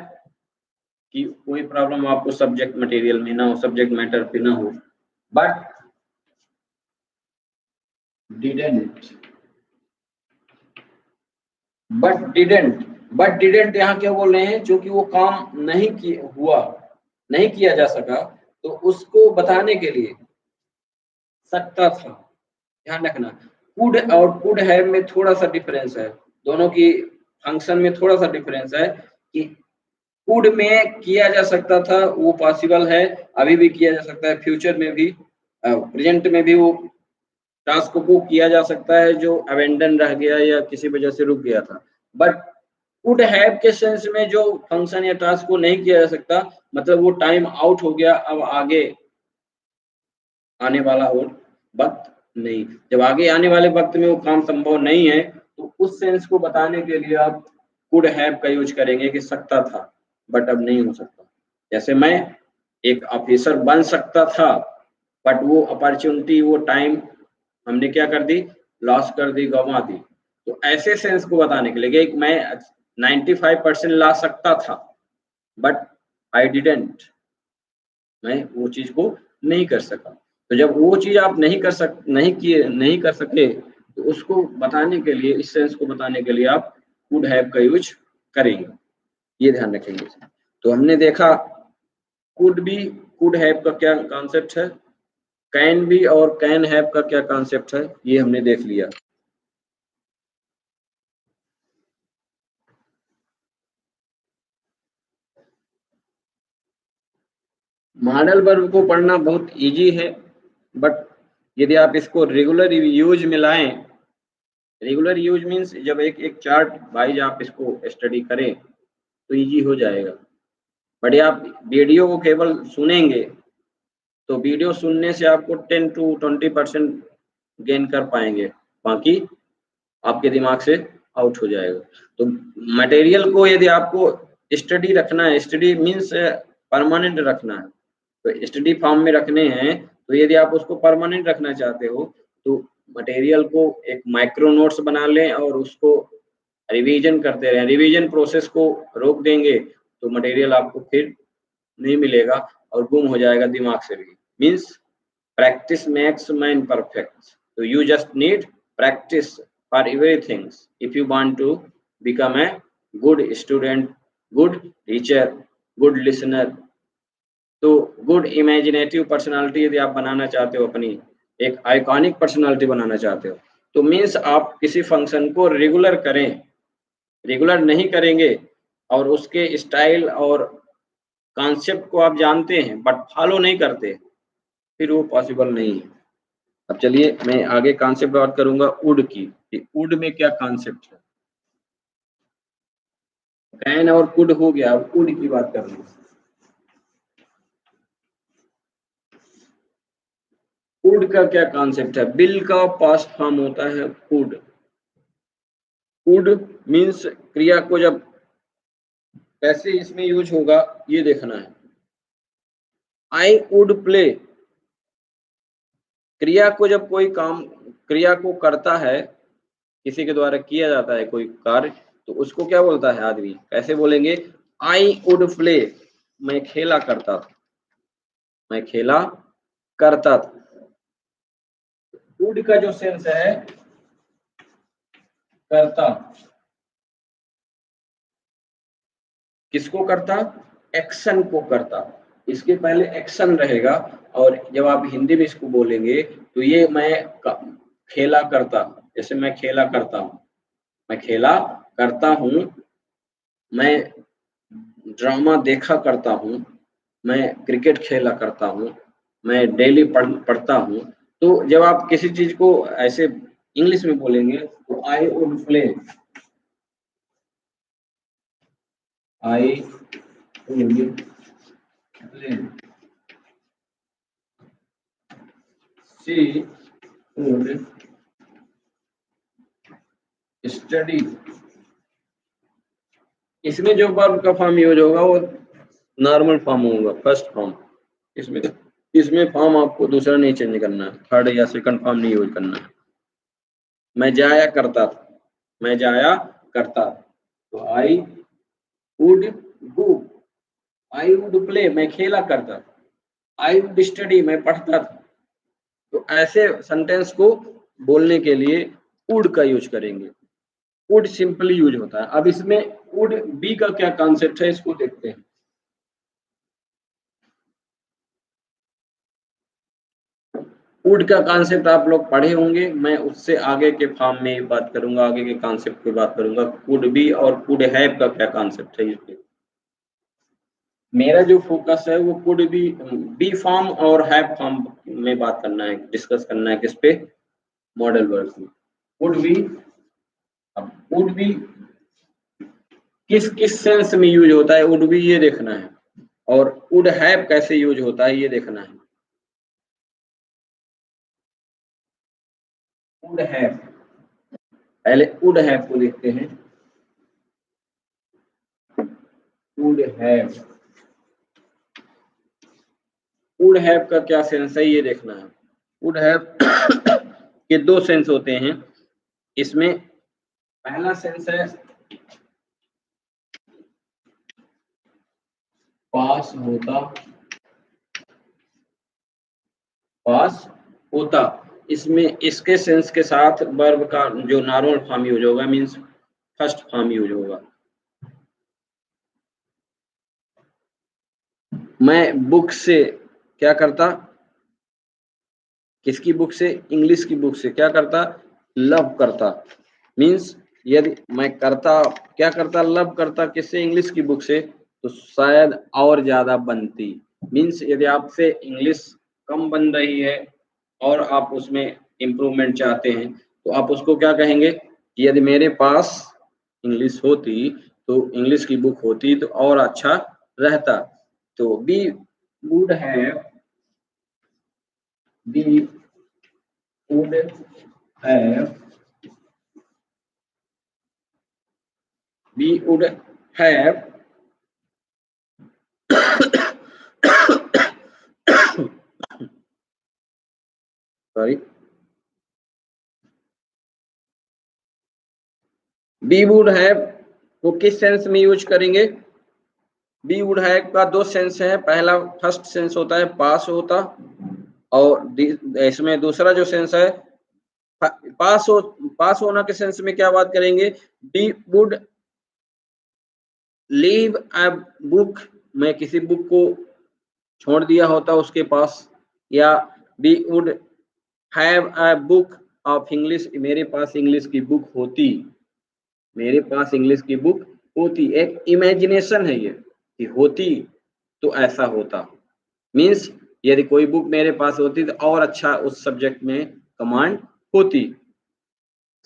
कि कोई प्रॉब्लम आपको सब्जेक्ट मटेरियल में ना हो, सब्जेक्ट मैटर पे ना हो, बट डिडेंट यहाँ क्या बोल रहे हैं, जो कि वो काम नहीं किया जा सका, तो उसको बताने के लिए सकता था। ध्यान रखना, कुड और कुड हैव में थोड़ा सा डिफरेंस है, दोनों की फंक्शन में थोड़ा सा डिफरेंस है कि कुड में किया जा सकता था, वो पॉसिबल है, अभी भी किया जा सकता है, फ्यूचर में भी, प्रेजेंट में भी वो टास्क को किया जा सकता है जो अबेंडन रह गया या किसी वजह से रुक गया था। बट कुड हैव के सेंस में जो फंक्शन या टास्क को नहीं किया जा सकता, मतलब वो टाइम आउट हो गया, अब आगे आने वाला हो वक्त नहीं, जब आगे आने वाले वक्त में वो काम संभव नहीं है, तो उस सेंस को बताने के लिए आप कुड हैव का यूज करेंगे कि सकता था बट अब नहीं हो सकता। जैसे मैं एक ऑफिसर बन सकता था, बट वो अपॉर्चुनिटी, वो टाइम हमने क्या कर दी, लॉस कर दी, गंवा दी। तो ऐसे सेंस को बताने के लिए कि मैं 95% ला सकता था, बट आई डिडेंट, मैं वो चीज को नहीं कर सका। तो जब वो चीज आप नहीं कर सके, तो उसको बताने के लिए, इस सेंस को बताने के लिए आप कुड हैव का यूज करेंगे, ये ध्यान रखेंगे। तो हमने देखा कुड हैव का क्या कॉन्सेप्ट है, कैन बी और कैन हैव का क्या कॉन्सेप्ट है, ये हमने देख लिया। मॉडल वर्ब को पढ़ना बहुत इजी है, बट यदि आप इसको रेगुलर यूज में लाएं, रेगुलर यूज मीन्स जब एक एक चार्ट वाइज आप इसको स्टडी करें तो इजी हो जाएगा। बट आप वीडियो को केवल सुनेंगे तो वीडियो सुनने से आपको 10 to 20% गेन कर पाएंगे, बाकी आपके दिमाग से आउट हो जाएगा। तो मटेरियल को यदि आपको स्टडी रखना है, स्टडी मीन्स परमानेंट रखना है, तो स्टडी फॉर्म में रखने हैं, तो यदि आप उसको परमानेंट रखना चाहते हो तो मटेरियल को एक माइक्रो नोट्स बना लें और उसको रिवीजन करते रहें। रिवीजन प्रोसेस को रोक देंगे तो मटेरियल आपको फिर नहीं मिलेगा और गुम हो जाएगा दिमाग से भी। Means practice makes man perfect, so you just need practice for everything if you want to become a good student, good teacher, good listener। तो गुड इमेजिनेटिव पर्सनालिटी यदि आप बनाना चाहते हो अपनी, एक आइकॉनिक पर्सनालिटी बनाना चाहते हो, तो मीन्स आप किसी फंक्शन को रेगुलर करें। रेगुलर नहीं करेंगे और उसके स्टाइल और कॉन्सेप्ट को आप जानते हैं बट फॉलो नहीं करते, फिर वो पॉसिबल नहीं है। अब चलिए मैं आगे कॉन्सेप्ट बात करूंगा वुड की, कि वुड में क्या कॉन्सेप्ट है। कैन और कुड हो गया, अब वुड की बात कर रहे हैं। वुड का क्या कॉन्सेप्ट है? बिल का पास्ट फॉर्म होता है वुड। वुड मीन्स क्रिया को जब कैसे इसमें यूज होगा ये देखना है। आई वुड प्ले, क्रिया को जब कोई काम क्रिया को करता है, किसी के द्वारा किया जाता है कोई कार्य, तो उसको क्या बोलता है आदमी? कैसे बोलेंगे? आई वुड प्ले, मैं खेला करता था, मैं खेला करता था। वुड का जो सेंस है करता, किसको करता? एक्शन को करता। इसके पहले एक्शन रहेगा, और जब आप हिंदी में इसको बोलेंगे तो ये मैं खेला करता, जैसे मैं खेला करता हूँ, मैं खेला करता हूँ, मैं ड्रामा देखा करता हूँ, मैं क्रिकेट खेला करता हूँ, मैं डेली पढ़ता हूँ। तो जब आप किसी चीज को ऐसे इंग्लिश में बोलेंगे तो I would play, I would play, she would study. इसमें जो वर्ब का फॉर्म यूज होगा वो नॉर्मल फॉर्म होगा, फर्स्ट फॉर्म। इसमें इसमें फॉर्म आपको दूसरा नहीं चेंज करना है, थर्ड या सेकंड फॉर्म नहीं यूज करना है। मैं जाया करता था, मैं जाया करता था, तो I would go. I would play, मैं खेला करता था। आई वुड स्टडी, मैं पढ़ता था। तो ऐसे सेंटेंस को बोलने के लिए वुड का यूज करेंगे। वुड सिंपली यूज होता है। अब इसमें वुड बी का क्या कॉन्सेप्ट है इसको देखते हैं। वुड का कॉन्सेप्ट आप लोग पढ़े होंगे, मैं उससे आगे के फॉर्म में बात करूंगा, आगे के कॉन्सेप्ट की बात करूंगा। कुड बी और कुड हैव का क्या कॉन्सेप्ट है इसमें। मेरा जो फोकस है वो कुड बी फॉर्म और हैव फॉर्म में बात करना है, डिस्कस करना है। किस पे? मॉडल वर्ब में। वुड बी, अब वुड बी किस किस सेंस में यूज होता है वुड बी ये देखना है, और वुड हैव कैसे यूज होता है ये देखना है। वुड हैव, पहले वुड हैव को देखते हैं। वुड हैव, वुड हैव का क्या सेंस है ये देखना है। वुड हैव के दो सेंस होते हैं इसमें। पहला सेंस है पास होता, पास होता। इसमें इसके सेंस के साथ वर्ब का जो नॉर्मल फॉर्म यूज होगा, मींस फर्स्ट फॉर्म यूज होगा। मैं बुक से क्या करता? किसकी बुक से? इंग्लिश की बुक से क्या करता? लव करता। मीन्स यदि मैं करता, क्या करता? लव करता। किससे? इंग्लिश की बुक से, तो शायद और ज्यादा बनती। मीन्स यदि आपसे इंग्लिश कम बन रही है और आप उसमें इम्प्रूवमेंट चाहते हैं, तो आप उसको क्या कहेंगे कि यदि मेरे पास इंग्लिश होती, तो इंग्लिश की बुक होती तो और अच्छा रहता। तो we would have, we would have, we would have sorry, we would have को किस सेंस में यूज करेंगे? बी वुड हैव का दो सेंस है। पहला फर्स्ट सेंस होता है पास होता, और इसमें दूसरा जो सेंस है पास हो, पास होना के सेंस में क्या बात करेंगे? We would leave a book, मैं किसी बुक को छोड़ दिया होता उसके पास, या we would have a book of English, मेरे पास इंग्लिश की बुक होती, मेरे पास इंग्लिश की बुक होती। एक इमेजिनेशन है ये कि होती तो ऐसा होता, मीन्स यदि कोई बुक मेरे पास होती तो और अच्छा उस सब्जेक्ट में कमांड होती।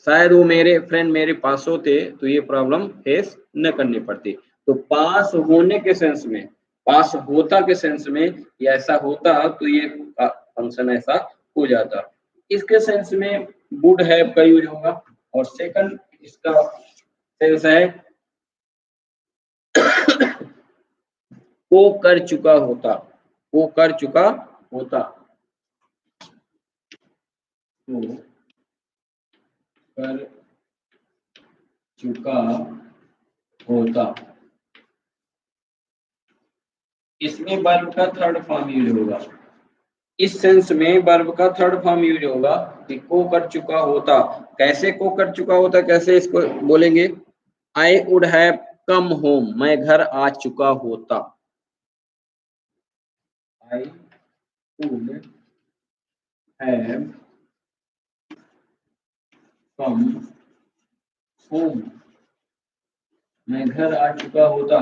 शायद वो मेरे फ्रेंड मेरे पास होते तो ये प्रॉब्लम फेस न करनी पड़ती। तो पास होने के सेंस में, पास होता के सेंस में, ये ऐसा होता तो ये फंक्शन ऐसा हो जाता। इसके सेंस में वुड हैव का यूज होगा। और सेकंड इसका सेंस है वो कर चुका होता, वो कर चुका होता, वो कर चुका होता। इसमें वर्ब का थर्ड फॉर्म यूज होगा, इस सेंस में वर्ब का थर्ड फॉर्म यूज होगा कि को कर चुका होता। कैसे को कर चुका होता, कैसे इसको बोलेंगे? I would have come home, मैं घर आ चुका होता। I would have come home, मैं घर आ चुका होता।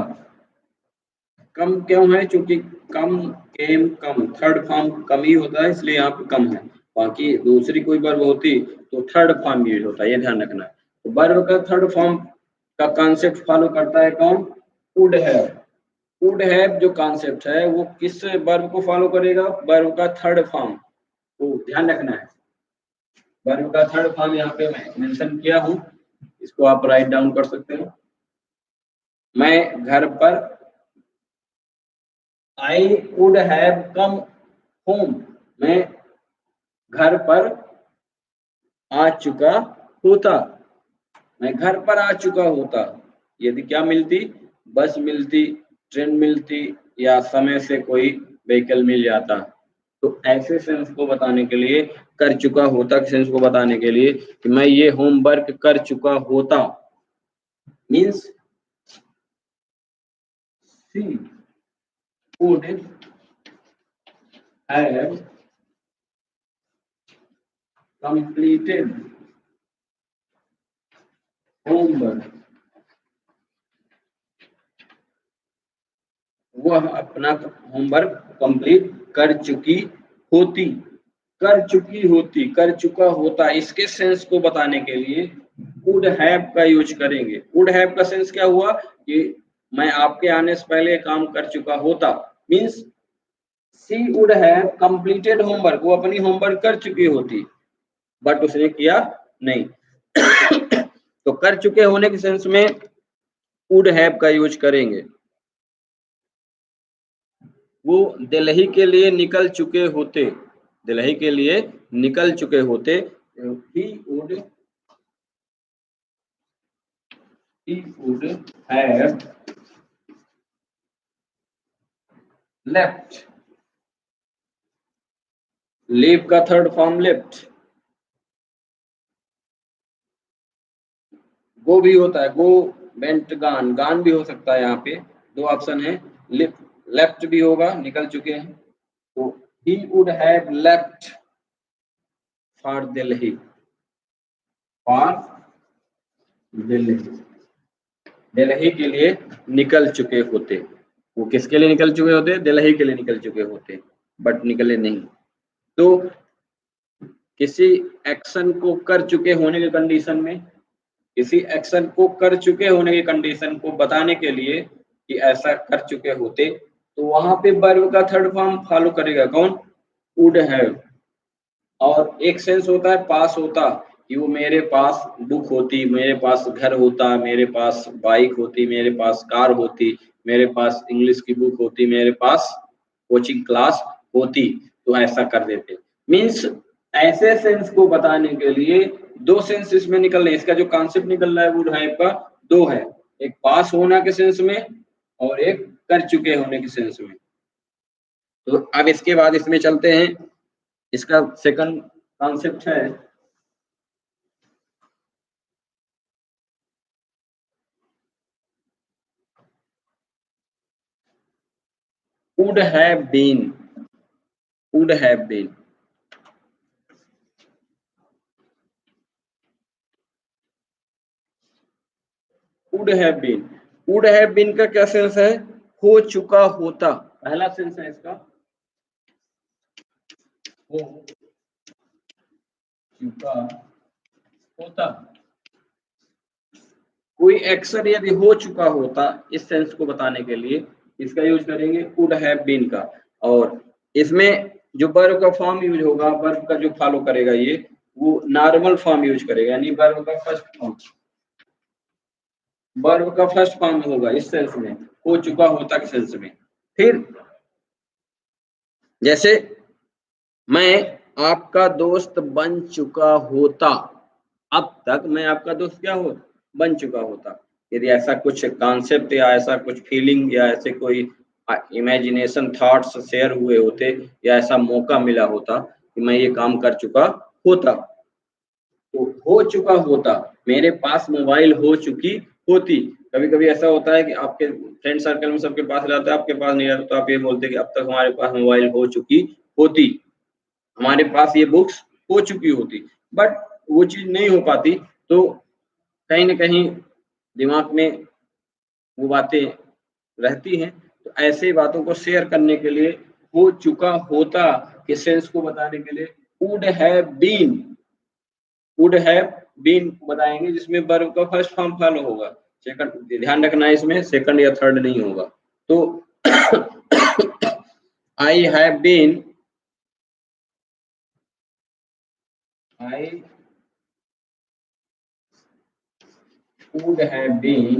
कम क्यों है? क्योंकि कम, केम, कम, थर्ड फॉर्म कम ही होता है, इसलिए यहाँ पे कम है। बाकी दूसरी कोई वर्ब होती तो थर्ड फॉर्म यूज होता है, ये ध्यान रखना है। तो वर्ब का थर्ड फॉर्म का कॉन्सेप्ट फॉलो करता है कौन? Would have. वुड हैव जो कॉन्सेप्ट है वो किस वर्ब को फॉलो करेगा? वर्ब का थर्ड फॉर्म। तो ध्यान रखना है, वर्ब का थर्ड फॉर्म यहाँ पे मैं मेंशन किया हूँ, इसको आप राइट डाउन कर सकते हो। मैं घर पर, I would have come home, मैं घर पर आ चुका होता, मैं घर पर आ चुका होता। यदि क्या मिलती? बस मिलती, ट्रेन मिलती, या समय से कोई व्हीकल मिल जाता। तो ऐसे सेंस को बताने के लिए, कर चुका होता के सेंस को बताने के लिए कि मैं ये होमवर्क कर चुका होता, means she would have completed homework, वह अपना होमवर्क कंप्लीट कर चुकी होती, कर चुकी होती, कर चुका होता। इसके सेंस को बताने के लिए वुड हैव का यूज करेंगे। वुड हैव का सेंस क्या हुआ कि मैं आपके आने से पहले काम कर चुका होता, means she would have completed homework, वो अपनी होमवर्क कर चुकी होती, बट उसने किया नहीं। तो कर चुके होने के सेंस में वुड हैव का यूज करेंगे। वो दिल्ली के लिए निकल चुके होते, दिल्ली के लिए निकल चुके होते। he would he would have left, leave का थर्ड फॉर्म लेफ्ट, गो भी होता है, गो, वेंट, गान, गान भी हो सकता है। यहाँ पे दो ऑप्शन है, लेफ्ट, लेफ्ट भी होगा, निकल चुके हैं। तो he would have left for Delhi, for Delhi, Delhi के लिए निकल चुके होते। वो किसके लिए निकल चुके होते? दिल्ली के लिए निकल चुके होते, बट निकले नहीं। तो किसी एक्शन को कर चुके होने के कंडीशन में, किसी एक्शन को कर चुके होने की कंडीशन को बताने के लिए कि ऐसा कर चुके होते, तो वहां पे वर्ब का थर्ड फॉर्म फॉलो करेगा कौन? Would have. और एक सेंस होता है पास होता, कि वो मेरे पास बुक होती, मेरे पास घर होता, मेरे पास बाइक होती, मेरे पास कार होती, मेरे पास इंग्लिश की बुक होती, मेरे पास कोचिंग क्लास होती, तो ऐसा कर देते। मीन्स ऐसे सेंस को बताने के लिए दो सेंस इसमें निकल रहे, इसका जो कॉन्सेप्ट निकल रहा है वुड हैव का, दो है, एक पास होना के सेंस में और एक कर चुके होने के सेंस में। तो अब इसके बाद इसमें चलते हैं, इसका सेकंड कॉन्सेप्ट है would have been, would have been। Would have been, would have been का क्या सेंस है? हो चुका होता, पहला सेंस है इसका, हो चुका होता। कोई एक्शन यदि हो चुका होता, इस सेंस को बताने के लिए इसका यूज करेंगे वुड हैव बीन का। और इसमें जो वर्ब का फॉर्म यूज होगा, वर्ब का जो फॉलो करेगा ये, वो नॉर्मल फॉर्म यूज करेगा, यानी वर्ब का फर्स्ट फॉर्म, वर्ब का फर्स्ट फॉर्म होगा इस सेंस में, हो चुका होता के सेंस में। फिर जैसे मैं आपका दोस्त बन चुका होता, अब तक मैं आपका दोस्त क्या हो, बन चुका होता। यदि ऐसा कुछ कॉन्सेप्ट या ऐसा कुछ फीलिंग या ऐसे कोई इमेजिनेशन थॉट्स शेयर हुए होते या ऐसा मौका मिला होता कि मैं ये काम कर चुका होता, तो हो चुका होता, मेरे पास मोबाइल हो चुकी होती। कभी कभी ऐसा होता है कि आपके फ्रेंड सर्कल में सबके पास रहता है, आपके पास नहीं रहता, तो आप ये बोलते हैं कि अब तक हमारे पास मोबाइल हो चुकी होती, हमारे पास ये बुक्स हो चुकी होती। बट वो चीज नहीं हो पाती, तो कहीं ना कहीं दिमाग में वो बातें रहती हैं। तो ऐसे बातों को शेयर करने के लिए हो चुका होता के सेंस को बताने के लिए would have been, would have been बताएंगे, जिसमें वर्ब का फर्स्ट फॉर्म फॉलो होगा। सेकंड ध्यान रखना है, इसमें सेकंड या थर्ड नहीं होगा। तो I have been, I would have been,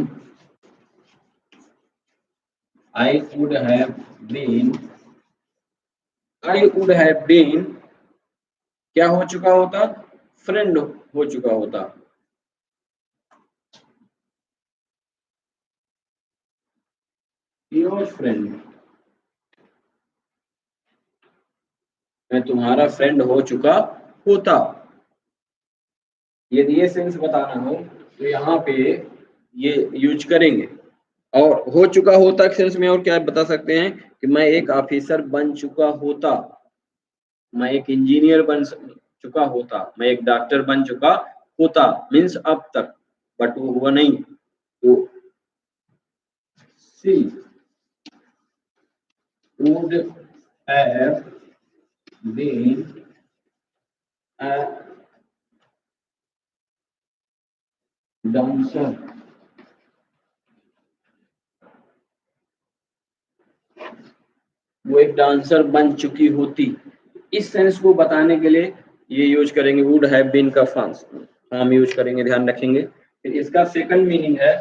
I would have been, I would have been क्या हो चुका होता? फ्रेंड हो चुका होता। योर फ्रेंड, मैं तुम्हारा फ्रेंड हो चुका होता। यदि ये सेंस बताना हो तो यहाँ पे ये यूज करेंगे। और हो चुका होता के सेंस में और क्या बता सकते हैं कि मैं एक ऑफिसर बन चुका होता, मैं एक इंजीनियर बन चुका होता, मैं एक डॉक्टर बन चुका होता, मीन्स अब तक, बट वो हुआ नहीं। तो सी would have been a dancer, वो एक डांसर बन चुकी होती। इस सेंस को बताने के लिए ये यूज करेंगे वुड हैव बीन का फॉर्म यूज करेंगे, ध्यान रखेंगे। फिर इसका सेकंड मीनिंग है,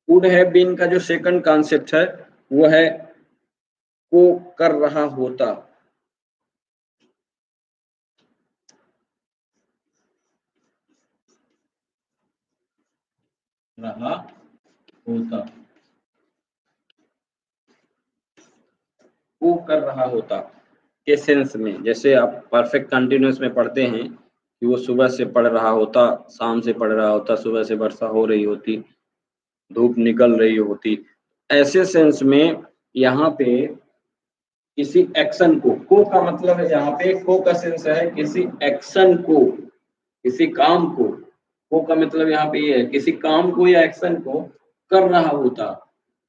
वुड हैव बीन का जो सेकंड कॉन्सेप्ट है वो है को कर रहा होता, रहा होता, वो कर रहा होता के सेंस में। जैसे आप परफेक्ट कंटिन्यूअस में पढ़ते हैं कि वो सुबह से पढ़ रहा होता, शाम से पढ़ रहा होता, सुबह से वर्षा हो रही होती, धूप निकल रही होती। ऐसे सेंस में यहाँ पे किसी एक्शन को का मतलब है, यहाँ पे को का सेंस है किसी एक्शन को, किसी काम को का मतलब यहाँ पे ये है किसी काम को या एक्शन को कर रहा होता।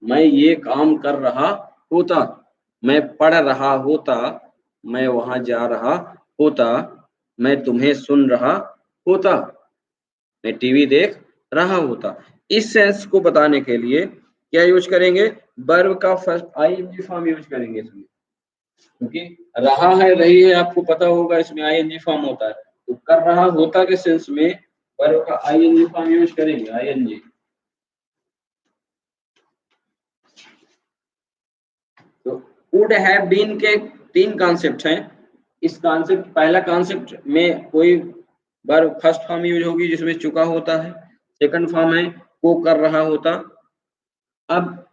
मैं ये काम कर रहा होता, मैं पढ़ रहा होता, मैं वहां जा रहा होता, मैं तुम्हें सुन रहा होता, मैं टीवी देख रहा होता। इस सेंस को बताने के लिए क्या यूज करेंगे? वर्ब का फर्स्ट आईएनजी फॉर्म यूज करेंगे इसमें, क्योंकि रहा है रही है आपको पता होगा, इसमें आईएनजी फॉर्म होता है। तो कर रहा होता के सेंस में वर्ब का आईएनजी फॉर्म यूज करेंगे, आईएनजी। तो वुड हैव बीन के तीन कॉन्सेप्ट हैं। इस कॉन्सेप्ट, पहला कॉन्सेप्ट में कोई वर्ब फर्स्ट फॉर्म यूज होगी जिसमें चुका होता है, सेकंड फॉर्म है को कर रहा होता। अब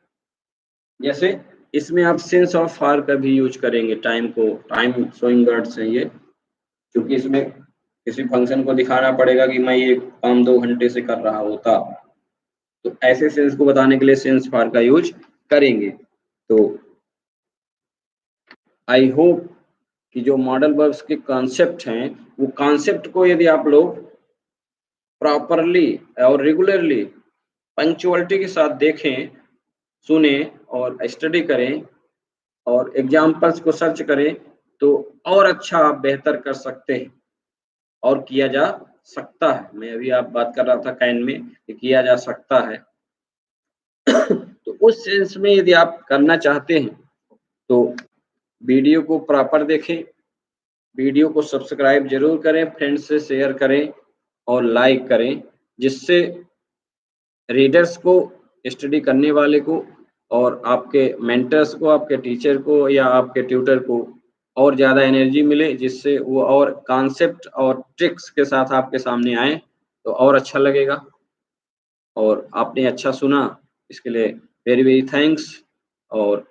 जैसे इसमें आप सेंस ऑफ फार का भी यूज करेंगे, टाइम को, टाइम शोइंग वर्ड्स हैं ये, क्योंकि इसमें किसी फंक्शन को दिखाना पड़ेगा कि मैं ये काम 2 घंटे से कर रहा होता, तो ऐसे सेंस को बताने के लिए सेंस फार का यूज करेंगे। तो आई होप कि जो मॉडल वर्ब्स के कॉन्सेप्ट हैं, वो कॉन्सेप्ट को यदि आप लोग प्रॉपरली और रेगुलरली पंक्चुअलिटी के साथ देखें, सुने और स्टडी करें और एग्जाम्पल्स को सर्च करें, तो और अच्छा आप बेहतर कर सकते हैं और किया जा सकता है। मैं अभी आप बात कर रहा था कैन में कि किया जा सकता है। तो उस सेंस में यदि आप करना चाहते हैं तो वीडियो को प्रॉपर देखें, वीडियो को सब्सक्राइब जरूर करें, फ्रेंड्स से शेयर करें और लाइक करें, जिससे रीडर्स को, स्टडी करने वाले को और आपके मेंटर्स को, आपके टीचर को या आपके ट्यूटर को और ज़्यादा एनर्जी मिले, जिससे वो और कॉन्सेप्ट और ट्रिक्स के साथ आपके सामने आए तो और अच्छा लगेगा। और आपने अच्छा सुना, इसके लिए वेरी वेरी थैंक्स और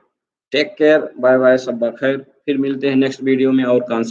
टेक केयर, बाय बाय, शब्बा खैर। फिर मिलते हैं नेक्स्ट वीडियो में और कॉन्सेप्ट